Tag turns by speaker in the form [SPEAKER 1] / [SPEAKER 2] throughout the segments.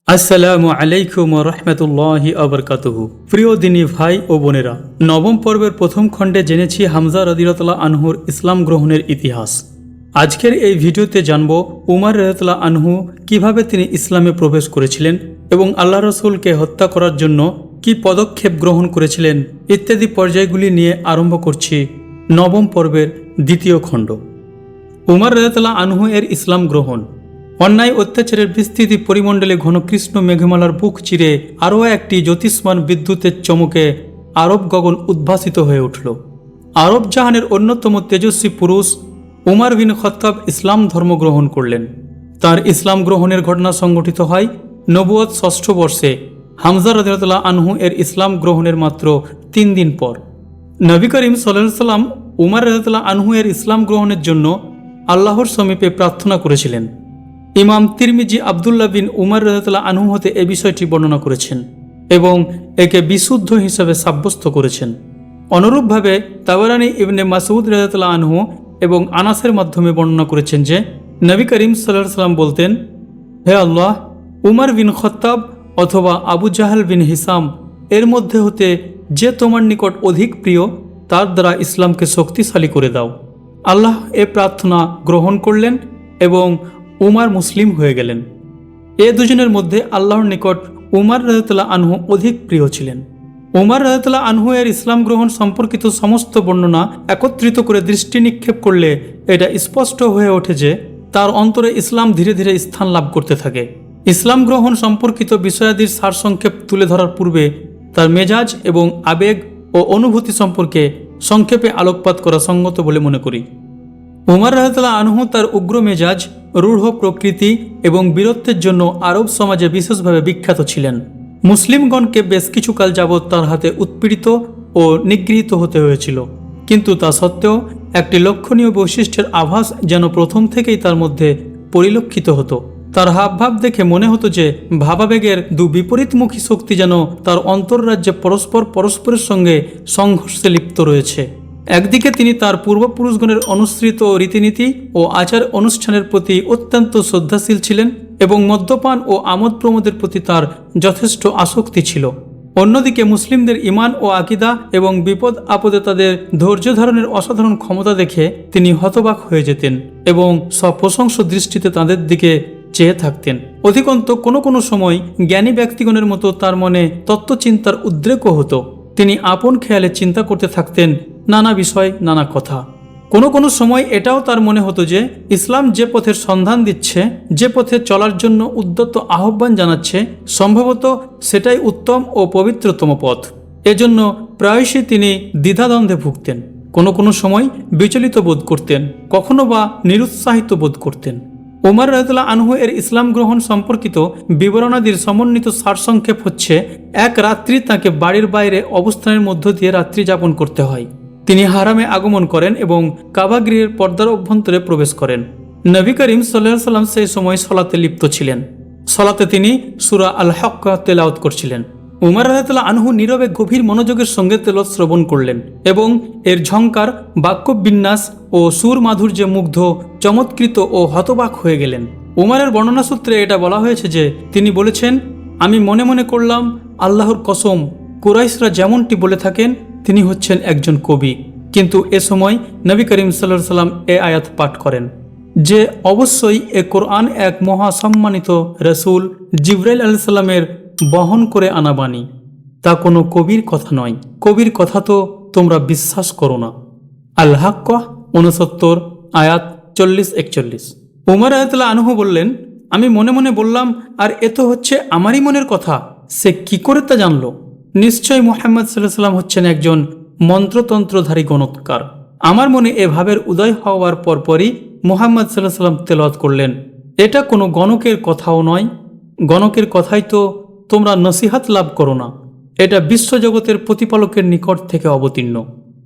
[SPEAKER 1] আসসালামু আলাইকুম রহমতুল্লাহি আবরকাতুহু। প্রিয় দিনী ভাই ও বোনেরা, নবম পর্বের প্রথম খণ্ডে জেনেছি হামজা রাদিয়াল্লাহু আনহুর ইসলাম গ্রহণের ইতিহাস। আজকের এই ভিডিওতে জানব উমর রাদিয়াল্লাহু আনহু কিভাবে তিনি ইসলামে প্রবেশ করেছিলেন এবং আল্লাহ রসুলকে হত্যা করার জন্য কি পদক্ষেপ গ্রহণ করেছিলেন ইত্যাদি পর্যায়গুলি নিয়ে আরম্ভ করছি নবম পর্বের দ্বিতীয় খণ্ড। উমর রাদিয়াল্লাহু আনহু এর ইসলাম গ্রহণ। অন্যায় অত্যাচারের বিস্তৃতি পরিমণ্ডলে ঘন কৃষ্ণ মেঘমালার বুক চিরে আরও একটি জ্যোতিষ্মান বিদ্যুতের চমকে আরব গগন উদ্ভাসিত হয়ে উঠল। আরব জাহানের অন্যতম তেজস্বী পুরুষ উমর বিন খত্তাব ইসলাম ধর্ম গ্রহণ করলেন। তার ইসলাম গ্রহণের ঘটনা সংঘটিত হয় নবুয়ত ষষ্ঠ বর্ষে হামজা রাদিয়াল্লাহু আনহু এর ইসলাম গ্রহণের মাত্র 3 দিন পর। নবী করিম সাল্লাল্লাহু আলাইহি ওয়াসাল্লাম উমর রাদিয়াল্লাহু আনহু এর ইসলাম গ্রহণের জন্য আল্লাহর সমীপে প্রার্থনা করেছিলেন। ইমাম তিরমিজি আবদুল্লাহ বিন উমর রাদিয়াল্লাহু আনহু হতে এ বিষয়টি বর্ণনা করেছেন এবং একে বিশুদ্ধ হিসাবে সাব্যস্ত করেছেন। অনুরূপভাবে তাবারানী ইবনে মাসউদ রাদিয়াল্লাহু আনহু এবং আনাসের মাধ্যমে বর্ণনা করেছেন যে নবী করিম সাল্লাল্লাহু আলাইহি ওয়াসাল্লাম বলতেন, হে আল্লাহ, উমর বিন খত্তাব অথবা আবু জাহল বিন হিসাম এর মধ্যে হতে যে তোমার নিকট অধিক প্রিয় তার দ্বারা ইসলামকে শক্তিশালী করে দাও। আল্লাহ এ প্রার্থনা গ্রহণ করলেন এবং উমর মুসলিম হয়ে গেলেন। এ দুজনের মধ্যে আল্লাহর নিকট উমর রাদিয়াল্লাহু আনহু অধিক প্রিয় ছিলেন। উমর রাদিয়াল্লাহু আনহু এর ইসলাম গ্রহণ সম্পর্কিত সমস্ত বর্ণনা একত্রিত করে দৃষ্টি নিক্ষেপ করলে এটা স্পষ্ট হয়ে ওঠে যে তার অন্তরে ইসলাম ধীরে ধীরে স্থান লাভ করতে থাকে। ইসলাম গ্রহণ সম্পর্কিত বিষয়াদির সারসংক্ষেপ তুলে ধরার পূর্বে তার মেজাজ এবং আবেগ ও অনুভূতি সম্পর্কে সংক্ষেপে আলোকপাত করা সঙ্গত বলে মনে করি। উমর রাদিয়াল্লাহু আনহু তার উগ্র মেজাজ, রূঢ় প্রকৃতি এবং বীরত্বের জন্য আরব সমাজে বিশেষভাবে বিখ্যাত ছিলেন। মুসলিমগণকে বেশ কিছুকাল যাবৎ তার হাতে উৎপীড়িত ও নিগৃহীত হতে হয়েছিল, কিন্তু তা সত্ত্বেও একটি লক্ষণীয় বৈশিষ্ট্যের আভাস যেন প্রথম থেকেই তার মধ্যে পরিলক্ষিত হতো। তার হাবভাব দেখে মনে হতো যে ভাবাবেগের বিপরীতমুখী শক্তি যেন তার অন্তর্রাজ্যে পরস্পরের সঙ্গে সংঘর্ষে লিপ্ত রয়েছে। একদিকে তিনি তার পূর্বপুরুষগণের অনুসৃত রীতিনীতি ও আচার অনুষ্ঠানের প্রতি অত্যন্ত শ্রদ্ধাশীল ছিলেন এবং মদ্যপান ও আমোদ প্রমোদের প্রতি তার যথেষ্ট আসক্তি ছিল। অন্যদিকে মুসলিমদের ঈমান ও আকীদা এবং বিপদ আপদে তাদের ধৈর্য ধারণের অসাধারণ ক্ষমতা দেখে তিনি হতবাক হয়ে যেতেন এবং সপ্রশংস দৃষ্টিতে তাদের দিকে চেয়ে থাকতেন। অধিকন্তু কোনো কোনো সময় জ্ঞানী ব্যক্তিগণের মতো তার মনে তত্ত্বচিন্তার উদ্রেকও হতো। তিনি আপন খেয়ালে চিন্তা করতে থাকতেন নানা বিষয়, নানা কথা। কোনো কোনো সময় এটাও তার মনে হতো যে ইসলাম যে পথের সন্ধান দিচ্ছে, যে পথে চলার জন্য উদ্যত আহ্বান জানাচ্ছে, সম্ভবত সেটাই উত্তম ও পবিত্রতম পথ। এজন্য প্রায়শই তিনি দ্বিধাদ্বন্দ্বে ভুগতেন। কোনো কোনো সময় বিচলিত বোধ করতেন, কখনো বা নিরুৎসাহিত বোধ করতেন। উমর রাদিয়াল্লাহু আনহু এর ইসলাম গ্রহণ সম্পর্কিত বিবরণাদির সমন্বিত সারসংক্ষেপ হচ্ছে, এক রাত্রি তাকে বাড়ির বাইরে অবস্থানের মধ্য দিয়ে রাত্রি যাপন করতে হয়। তিনি হারামে আগমন করেন এবং কাবাগৃহের পর্দার অভ্যন্তরে প্রবেশ করেন। নবী করিম সাল্লাল্লাহু আলাইহি ওয়াসাল্লাম সেই সময় সলাতে লিপ্ত ছিলেন। সলাতে তিনি সূরা আল হাক্কা তেলাওয়াত করছিলেন। উমর রাদিয়াল্লাহু আনহু নীরবে গভীর মনোযোগের সঙ্গে তেলাওয়াত শ্রবণ করলেন এবং এর ঝংকার, বাক্যবিন্যাস ও সুর মাধুর্যে মুগ্ধ, চমৎকৃত ও হতবাক হয়ে গেলেন। উমরের বর্ণনা সূত্রে এটা বলা হয়েছে যে তিনি বলেছেন, আমি মনে মনে করলাম, আল্লাহর কসম, কুরাইশরা যেমনটি বলে থাকেন তিনি হচ্ছেন একজন কবি। কিন্তু এ সময় নবী করিম সাল্লাল্লাহু আলাইহি ওয়াসাল্লাম এ আয়াত পাঠ করেন যে অবশ্যই এ কোরআন এক মহাসম্মানিত রসুল জিবরাইল আলাইহিস সালামের বহন করে আনা বাণী, তা কোনো কবির কথা নয়। কবির কথা তো তোমরা বিশ্বাস করো না। আল হাক্কা 69 আয়াত 40-41। উমর রাদিয়াল্লাহু আনহু বললেন, আমি মনে মনে বললাম, আর এ তো হচ্ছে আমারই মনের কথা। সে কি করে তা জানলো? নিশ্চয় মুহাম্মদ সাল্লাল্লাহু আলাইহি ওয়াসাল্লাম হচ্ছেন একজন মন্ত্রতন্ত্রধারী গণৎকার। আমার মনে এ ভাবের উদয় হওয়ার পরপরই মুহাম্মদ সাল্লাল্লাহু আলাইহি ওয়াসাল্লাম তেলাওয়াত করলেন, এটা কোনো গণকের কথাও নয়। গণকের কথাই তো তোমরা নসিহাত লাভ করো না, এটা বিশ্বজগতের প্রতিপালকের নিকট থেকে অবতীর্ণ।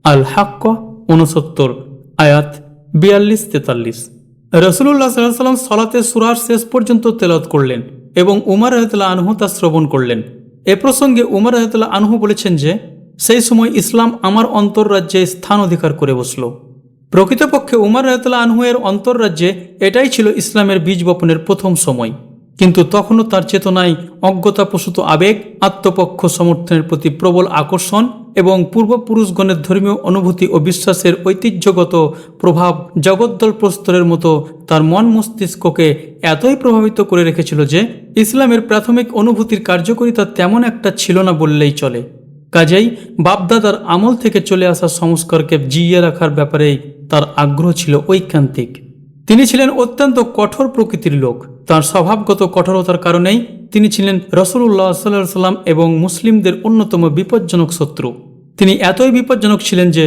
[SPEAKER 1] আল হাক্কা 69 আয়াত 42-43। রাসূলুল্লাহ সাল্লাল্লাহু আলাইহি ওয়াসাল্লাম সলাতে সূরার শেষ পর্যন্ত তেলাওয়াত করলেন এবং উমর রাদিয়াল্লাহু আনহু তা শ্রবণ করলেন। এ প্রসঙ্গে উমর রাদিয়াল্লাহু আনহু বলেছেন যে সেই সময় ইসলাম আমার অন্তর্রাজ্যে স্থান অধিকার করে বসল। প্রকৃতপক্ষে উমর রাদিয়াল্লাহু আনহু এর অন্তর্রাজ্যে এটাই ছিল ইসলামের বীজ বপনের প্রথম সময়। কিন্তু তখনও তার চেতনায় অজ্ঞতাপ্রসূত আবেগ, আত্মপক্ষ সমর্থনের প্রতি প্রবল আকর্ষণ এবং পূর্বপুরুষগণের ধর্মীয় অনুভূতি ও বিশ্বাসের ঐতিহ্যগত প্রভাব জগদ্দল প্রস্তরের মতো তার মন মস্তিষ্ককে এতই প্রভাবিত করে রেখেছিল যে ইসলামের প্রাথমিক অনুভূতির কার্যকারিতা তেমন একটা ছিল না বললেই চলে। কাজেই বাপদাদার আমল থেকে চলে আসা সংস্কারকে জিইয়ে রাখার ব্যাপারেই তার আগ্রহ ছিল ঐকান্তিক। তিনি ছিলেন অত্যন্ত কঠোর প্রকৃতির লোক। তার স্বভাবগত কঠোরতার কারণেই তিনি ছিলেন রাসূলুল্লাহ সাল্লাল্লাহু আলাইহি ওয়াসাল্লাম এবং মুসলিমদের অন্যতম বিপজ্জনক শত্রু। তিনি এতই বিপজ্জনক ছিলেন যে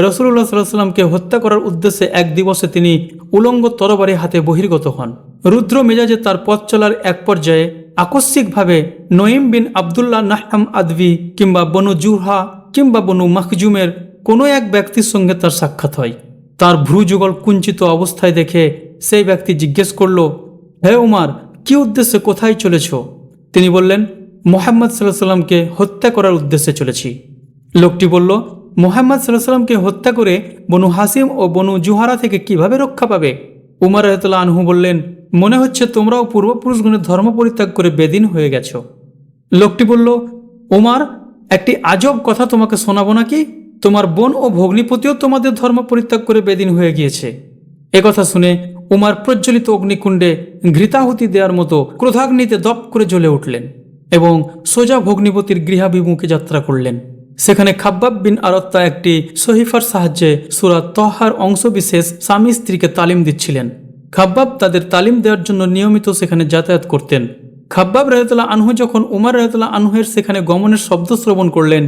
[SPEAKER 1] রাসূলুল্লাহ সাল্লাল্লাহু আলাইহি ওয়াসাল্লামকে হত্যা করার উদ্দেশ্যে এক দিবসে তিনি উলঙ্গ তরবারি হাতে বহির্গত হন। রুদ্র মেজাজে তার পথ চলার এক পর্যায়ে আকস্মিকভাবে নঈম বিন আবদুল্লাহ নাহম আদভি কিংবা বনু জুরহা কিংবা বনু মাখজুমের কোনো এক ব্যক্তির সঙ্গে তার সাক্ষাৎ হয়। তার ভ্রুযুগল কুঞ্চিত অবস্থায় দেখে সেই ব্যক্তি জিজ্ঞেস করল, হে উমার, কি উদ্দেশ্যে কোথায় চলেছ? তিনি বললেন, মুহাম্মদ সাল্লাল্লাহু আলাইহি ওয়াসাল্লামকে হত্যা করার উদ্দেশ্যে চলেছি। লোকটি বলল, মুহাম্মদ সাল্লাল্লাহু আলাইহি ওয়াসাল্লামকে হত্যা করে বনু হাসিম ও বনু জুহারা থেকে কিভাবে রক্ষা পাবে? উমর রাদিয়াল্লাহু আনহু বললেন, মনে হচ্ছে তোমরাও পূর্বপুরুষগণের ধর্ম পরিত্যাগ করে বেদিন হয়ে গেছ। লোকটি বলল, উমার, একটি আজব কথা তোমাকে শোনাবো নাকি? তোমার বোন ও ভগ্নিপতিও তোমাদের ধর্ম পরিত্যাগ করে বেদিন হয়ে গিয়েছে। একথা শুনে উমার প্রজ্বলিত অগ্নিকুণ্ডে ঘৃতাহুতি দেওয়ার মতো ক্রোধাগ্নিতে দপ করে জ্বলে উঠলেন এবং সোজা ভগ্নিপতির গৃহাভিমুখে যাত্রা করলেন। সেখানে খাব্বাব বিন আরত্তা একটি সহিফার সাহায্যে সূরা তহার অংশবিশেষ স্বামী স্ত্রীকে তালিম দিচ্ছিলেন। খাব্বাব তাদের তালিম দেওয়ার জন্য নিয়মিত সেখানে যাতায়াত করতেন। খাব্বাব রাদিয়াল্লাহু আনহু যখন উমর রাদিয়াল্লাহু আনহুর সেখানে গমনের শব্দ শ্রবণ করলেন,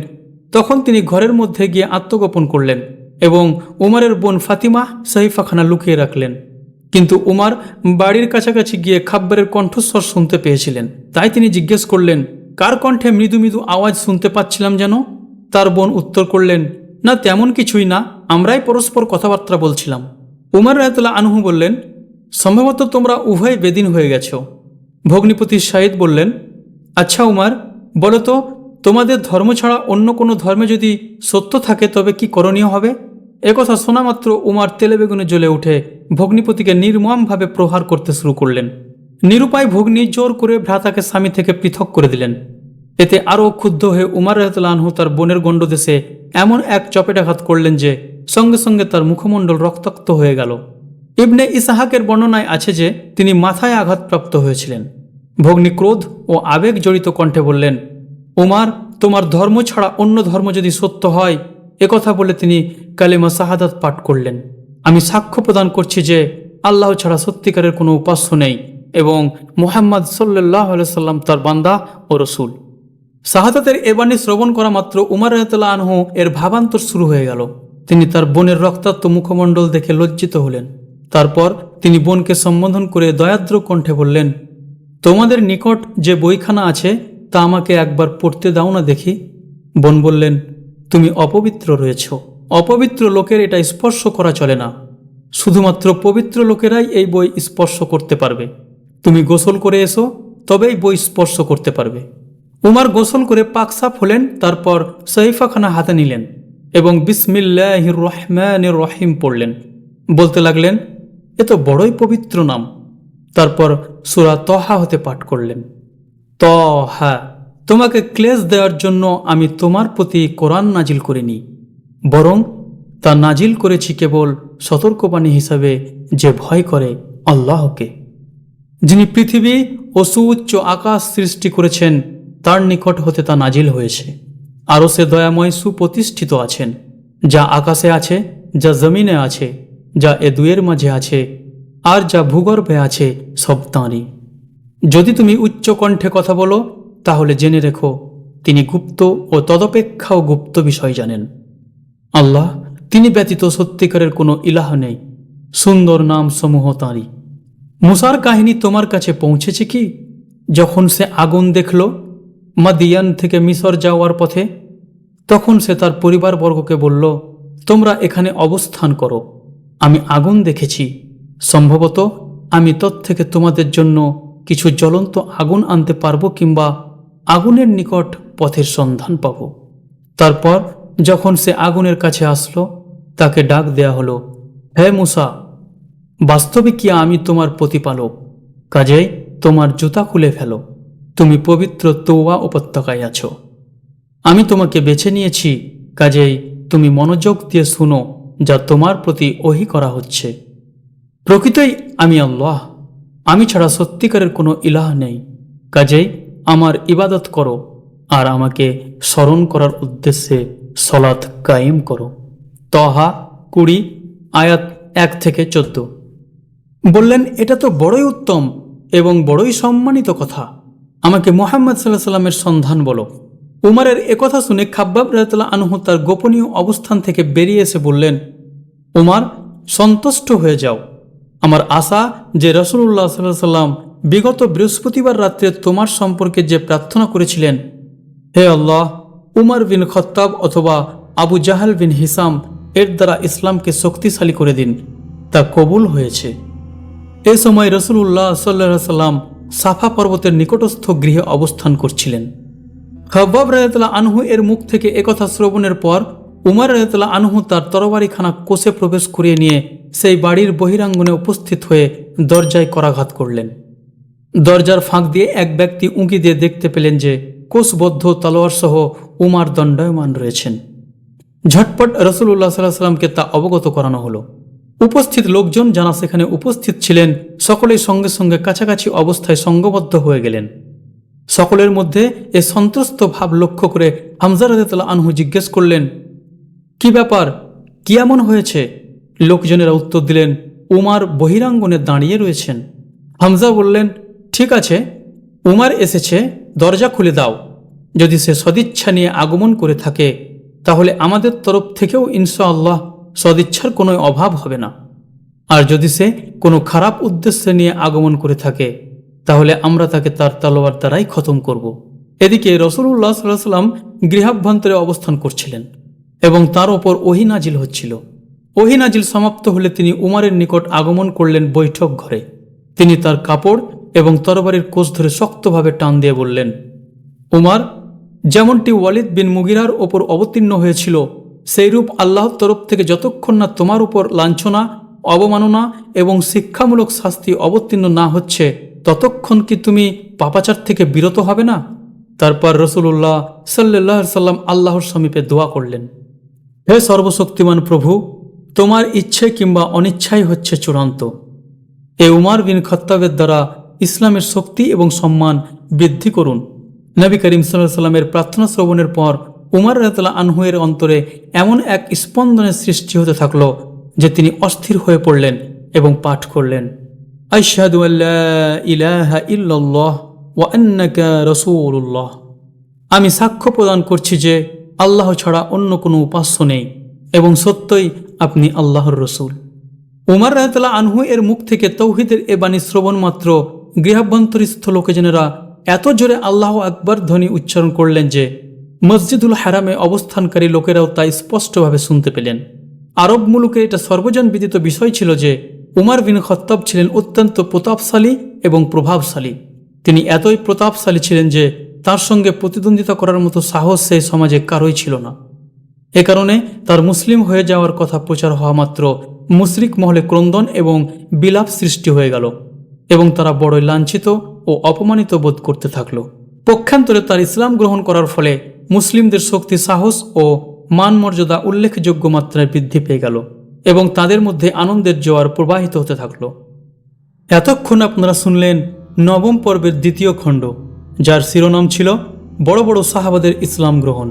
[SPEAKER 1] তখন তিনি ঘরের মধ্যে গিয়ে আত্মগোপন করলেন এবং উমরের বোন ফাতিমা সহিফাখানা লুকিয়ে রাখলেন। কিন্তু উমর বাড়ির কাছাকাছি গিয়ে খাব্বারের কণ্ঠস্বর শুনতে পেয়েছিলেন। তাই তিনি জিজ্ঞেস করলেন, কার কণ্ঠে মৃদু মৃদু আওয়াজ শুনতে পাচ্ছিলাম যেন? তার বোন উত্তর করলেন, না তেমন কিছুই না, আমরাই পরস্পর কথাবার্তা বলছিলাম। উমর রাদিয়াল্লাহু আনহু বললেন, সম্ভবত তোমরা উভয় বেদিন হয়ে গেছ। ভগ্নিপতি শাহিদ বললেন, আচ্ছা উমর, বলো তো, তোমাদের ধর্ম ছাড়া অন্য কোনো ধর্মে যদি সত্য থাকে তবে কি করণীয় হবে? একথা শোনা মাত্র উমর তেলে বেগুনে জ্বলে উঠে ভগ্নিপতিকে নির্মমভাবে প্রহার করতে শুরু করলেন। নিরুপায় ভগ্নী জোর করে ভ্রাতাকে স্বামী থেকে পৃথক করে দিলেন। এতে আরও ক্ষুব্ধ হয়ে উমর রাদিয়াল্লাহু আনহু তার বোনের গণ্ডদেশে এমন এক চপেটাঘাত করলেন যে সঙ্গে সঙ্গে তার মুখমণ্ডল রক্তাক্ত হয়ে গেল। ইবনে ইসহাকের বর্ণনায় আছে যে তিনি মাথায় আঘাতপ্রাপ্ত হয়েছিলেন। ভগ্নী ক্রোধ ও আবেগ জড়িত কণ্ঠে বললেন, উমর, তোমার ধর্ম ছাড়া অন্য ধর্ম যদি সত্য হয়, একথা বলে তিনি কালেমা শাহাদাত পাঠ করলেন। আমি সাক্ষ্য প্রদান করছি যে আল্লাহ ছাড়া সত্যিকারের কোনো উপাস্য নেই এবং মুহাম্মদ সাল্লাল্লাহু আলাইহি ওয়াসাল্লাম তার বান্দা ও রসুল। শাহাদাতের এ বাণী শ্রবণ করা মাত্র উমর রাদিয়াল্লাহু আনহু এর ভাবান্তর শুরু হয়ে গেল। তিনি তার বোনের রক্তাক্ত মুখমণ্ডল দেখে লজ্জিত হলেন। তারপর তিনি বোনকে সম্বোধন করে দয়াদ্র কণ্ঠে বললেন, তোমাদের নিকট যে বইখানা আছে তা আমাকে একবার পড়তে দাও না দেখি। বোন বললেন, তুমি অপবিত্র রয়েছ। অপবিত্র লোকের এটা স্পর্শ করা চলে না। শুধুমাত্র পবিত্র লোকেরাই এই বই স্পর্শ করতে পারবে। তুমি গোসল করে এসো, তবেই বই স্পর্শ করতে পারবে। উমর গোসল করে পাক সাফ হলেন। তারপর সহিফাখানা হাতে নিলেন এবং বিসমিল্লাহির রহমানির রহিম পড়লেন। বলতে লাগলেন, এ তো বড়ই পবিত্র নাম। তারপর সূরা তহা হতে পাঠ করলেন, তহা, তোমাকে ক্লেশ দেওয়ার জন্য আমি তোমার প্রতি কোরআন নাজিল করিনি, বরং তা নাজিল করেছি কেবল সতর্কবাণী হিসাবে যে ভয় করে আল্লাহকে, যিনি পৃথিবী ও সুউচ্চ আকাশ সৃষ্টি করেছেন, তার নিকট হতে তা নাজিল হয়েছে। আরও সে দয়াময় সুপ্রতিষ্ঠিত আছেন। যা আকাশে আছে, যা জমিনে আছে, যা এ দুয়ের মাঝে আছে, আর যা ভূগর্ভে আছে, সব তাঁরই। যদি তুমি উচ্চ কণ্ঠে কথা বলো, তাহলে জেনে রেখো তিনি গুপ্ত ও তদপেক্ষাও গুপ্ত বিষয় জানেন। আল্লাহ, তিনি ব্যতীত সত্যিকারের কোনো ইলাহ নেই। সুন্দর নাম সমূহ তাঁরই। মুসার কাহিনী তোমার কাছে পৌঁছেছে কি? যখন সে আগুন দেখল মাদিয়ান থেকে মিশর যাওয়ার পথে, তখন সে তার পরিবারবর্গকে বলল, তোমরা এখানে অবস্থান করো, আমি আগুন দেখেছি। সম্ভবত আমি থেকে তোমাদের জন্য কিছু জ্বলন্ত আগুন আনতে পারবো কিংবা আগুনের নিকট পথের সন্ধান পাব। তারপর যখন সে আগুনের কাছে আসলো, তাকে ডাক দেয়া হলো, হে মুসা, বাস্তবে কি আমি তোমার প্রতিপালক? কাজেই তোমার জুতা খুলে ফেলো, তুমি পবিত্র তওবা উপত্যকায় আছো। আমি তোমাকে বেছে নিয়েছি, কাজেই তুমি মনোযোগ দিয়ে শুনো যা তোমার প্রতি ওহী করা হচ্ছে। প্রকৃতই আমি আল্লাহ, আমি ছাড়া সত্যিকারের কোনো ইলাহ নেই, কাজেই আমার ইবাদত করো আর আমাকে স্মরণ করার উদ্দেশ্যে সলাত কায়েম করো। তহা 20 আয়াত 1-14। বললেন, এটা তো বড়ই উত্তম এবং বড়ই সম্মানিত কথা, আমাকে মুহাম্মদ সাল্লাল্লাহু আলাইহি সাল্লামের সন্ধান বলো। উমরের একথা শুনে খাব্বাব রাদিয়াল্লাহু আনহু তার গোপনীয় অবস্থান থেকে বেরিয়ে এসে বললেন, উমর, সন্তুষ্ট হয়ে যাও। আমার আশা যে রাসূলুল্লাহ সাল্লাল্লাহু আলাইহি সাল্লাম বিগত বৃহস্পতিবার রাত্রে তোমার সম্পর্কে যে প্রার্থনা করেছিলেন, হে আল্লাহ, উমর বিন খত্তাব অথবা আবু জাহাল বিন হিসাম এর দ্বারা ইসলামকে শক্তিশালী করে দিন, তা কবুল হয়েছে। এ সময় রাসূলুল্লাহ সাল্লাল্লাহু আলাইহি সাল্লাম সাফা পর্বতের নিকটস্থ গৃহে অবস্থান করছিলেন। খাব্বাব রাদিয়াল্লাহু আনহু এর মুখ থেকে একথা শ্রবণের পর উমর রাদিয়াল্লাহু আনহু তার তরবারিখানা কোষে প্রবেশ করিয়ে নিয়ে সেই বাড়ির বহিরাঙ্গনে উপস্থিত হয়ে দরজায় করাঘাত করলেন। দরজার ফাঁক দিয়ে এক ব্যক্তি উঁকি দিয়ে দেখতে পেলেন যে কোষবদ্ধ তলোয়ার সহ উমর দণ্ডায়মান রয়েছেন। ঝটপট রাসূলুল্লাহ সাল্লাল্লাহু আলাইহি সাল্লামকে তা অবগত করানো হলো। উপস্থিত লোকজন যারা সেখানে উপস্থিত ছিলেন সকলেই সঙ্গে সঙ্গে কাছাকাছি অবস্থায় সঙ্গবদ্ধ হয়ে গেলেন। সকলের মধ্যে এ সন্ত্রস্ত ভাব লক্ষ্য করে হামজা রাদিয়াল্লাহু আনহু জিজ্ঞেস করলেন, কি ব্যাপার, কি এমন হয়েছে? লোকজনেরা উত্তর দিলেন, উমর বহিরাঙ্গনে দাঁড়িয়ে রয়েছেন। হামজা বললেন, ঠিক আছে, উমর এসেছে, দরজা খুলে দাও। যদি সে সদিচ্ছা নিয়ে আগমন করে থাকে তাহলে আমাদের তরফ থেকেও ইনশাআল্লাহ সদিচ্ছার কোনো অভাব হবে না, আর যদি সে কোনো খারাপ উদ্দেশ্য নিয়ে আগমন করে থাকে তাহলে আমরা তাকে তার তলোয়ার দ্বারাই খতম করব। এদিকে রাসূলুল্লাহ সাল্লাল্লাহু আলাইহি সাল্লাম গৃহাভ্যন্তরে অবস্থান করছিলেন এবং তার ওপর ওহী নাজিল হচ্ছিল। ওহী নাজিল সমাপ্ত হলে তিনি উমরের নিকট আগমন করলেন বৈঠক ঘরে। তিনি তার কাপড় এবং তরবারির কোষ ধরে শক্তভাবে টান দিয়ে বললেন, উমর, যেমনটি ওয়ালিদ বিন মুগিরার ওপর অবতীর্ণ হয়েছিল সেইরূপ আল্লাহর তরফ থেকে যতক্ষণ না তোমার উপর লাঞ্ছনা, অবমাননা এবং শিক্ষামূলক শাস্তি অবতীর্ণ না হচ্ছে ততক্ষণ কি তুমি পাপাচার থেকে বিরত হবে না? তারপর রাসূলুল্লাহ সাল্লাল্লাহু আলাইহি সাল্লাম আল্লাহর সমীপে দোয়া করলেন, হে সর্বশক্তিমান প্রভু, তোমার ইচ্ছে কিংবা অনিচ্ছাই হচ্ছে চূড়ান্ত। এ উমর বিন খত্তাবের দ্বারা ইসলামের শক্তি এবং সম্মান বৃদ্ধি করুন। নবী করিম সাল্লাল্লাহু আলাইহি সাল্লামের প্রার্থনা শ্রবণের পর উমর রাদিয়াল্লাহু আনহু এর অন্তরে এমন এক স্পন্দনের সৃষ্টি হতে থাকলো যে তিনি অস্থির হয়ে পড়লেন এবং পাঠ করলেন, আশহাদু আল্লা ইলাহা ইল্লাল্লাহ ওয়া আন্নাকা রাসূলুল্লাহ। আমি সাক্ষ্য প্রদান করছি যে আল্লাহ ছাড়া অন্য কোনো উপাস্য নেই এবং সত্যই আপনি আল্লাহর রসূল। উমর রাদিয়াল্লাহু আনহু এর মুখ থেকে তৌহিদের এ বাণী শ্রবণ মাত্র গৃহাভ্যন্তরস্থ লোকজনেরা এত জোরে আল্লাহু আকবার ধ্বনি উচ্চারণ করলেন যে মসজিদুল হারামে অবস্থানকারী লোকেরাও তা স্পষ্টভাবে শুনতে পেলেন। আরব মুলুকে এটা সর্বজন বিদিত বিষয় ছিল যে উমর বিন খত্তাব ছিলেন অত্যন্ত প্রতাপশালী এবং প্রভাবশালী। তিনি এতই প্রতাপশালী ছিলেন যে তার সঙ্গে প্রতিদ্বন্দ্বিতা করার মতো সাহস সেই সমাজে কারোই ছিল না। এ কারণে তার মুসলিম হয়ে যাওয়ার কথা প্রচার হওয়া মাত্র মুশরিক মহলে ক্রন্দন এবং বিলাপ সৃষ্টি হয়ে গেল এবং তারা বড়ই লাঞ্ছিত ও অপমানিত বোধ করতে থাকল। পক্ষান্তরে তার ইসলাম গ্রহণ করার ফলে মুসলিমদের শক্তি, সাহস ও মান মর্যাদা উল্লেখযোগ্য মাত্রায় বৃদ্ধি পেয়ে গেল এবং তাদের মধ্যে আনন্দের জোয়ার প্রবাহিত হতে থাকল। এতক্ষণ আপনারা শুনলেন নবম পর্বের দ্বিতীয় খণ্ড, যার শিরোনাম ছিল বড় বড় সাহাবাদের ইসলাম গ্রহণ।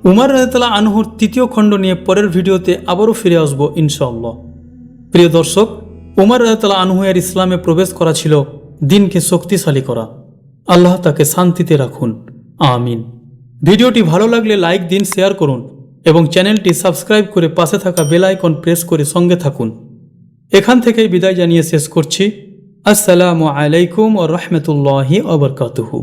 [SPEAKER 1] উমর রাদিয়াল্লাহু আনহুর তৃতীয় খণ্ড নিয়ে পরের ভিডিওতে আবারও ফিরে আসবো ইনশাআল্লাহ। প্রিয় দর্শক, উমর রাদিয়াল্লাহু আনহু এর ইসলামে প্রবেশ করা ছিল দিনকে শক্তিশালী করা। আল্লাহ তাকে শান্তিতে রাখুন, আমিন। ভিডিওটি ভালো লাগলে লাইক দিন, শেয়ার করুন এবং চ্যানেলটি সাবস্ক্রাইব করে পাশে থাকা বেল আইকন প্রেস করে সঙ্গে থাকুন। এখান থেকেই বিদায় জানিয়ে শেষ করছি। আসসালামু আলাইকুম ওয়া রাহমাতুল্লাহি ওয়া বারাকাতুহু।